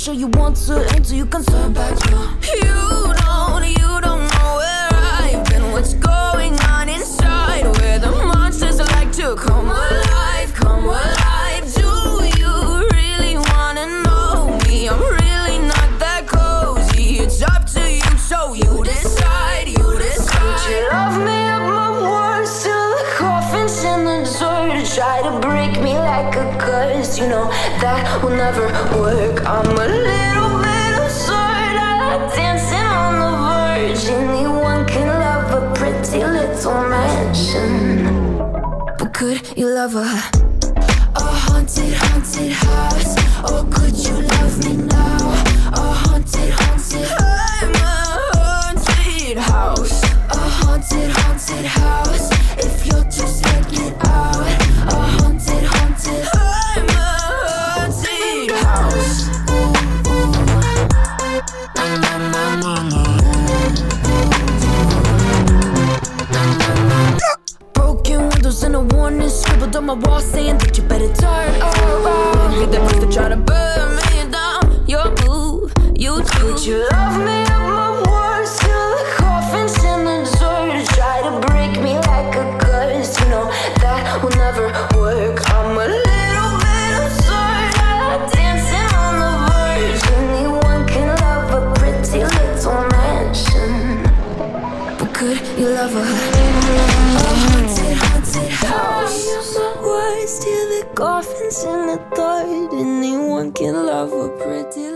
sure you want to until you can turn back now. You don't know where I've been, what's going on inside, where the monsters like to come alive, come alive. Do you really wanna know me? I'm really not that cozy. It's up to you, so you decide, you decide. Would you love me at my worst till the coffin's in the dirt? Try to break me like a curse, you know that will never work. I'm a little bit absurd, I like dancing on the verge. Anyone can love a pretty little mansion, but could you love a haunted, haunted house? Or could you love me now? A haunted, haunted, I'm a haunted house. A haunted, haunted house. If you're just get out. A haunted, haunted, I'm a haunted house. Broken windows and a warning scribbled on my wall saying that you better turn around. Hit that place to try to burn me down. Your move, you do. Would you love me at my worst till the coffin's in the dirt? Try to break me like a curse, you know that will never work. I'm a little bit absurd, I like dancing on the verge. Anyone can love a pretty little mansion, but could you love a haunted, haunted house? My words till the coffin's in the dirt. Anyone can love a pretty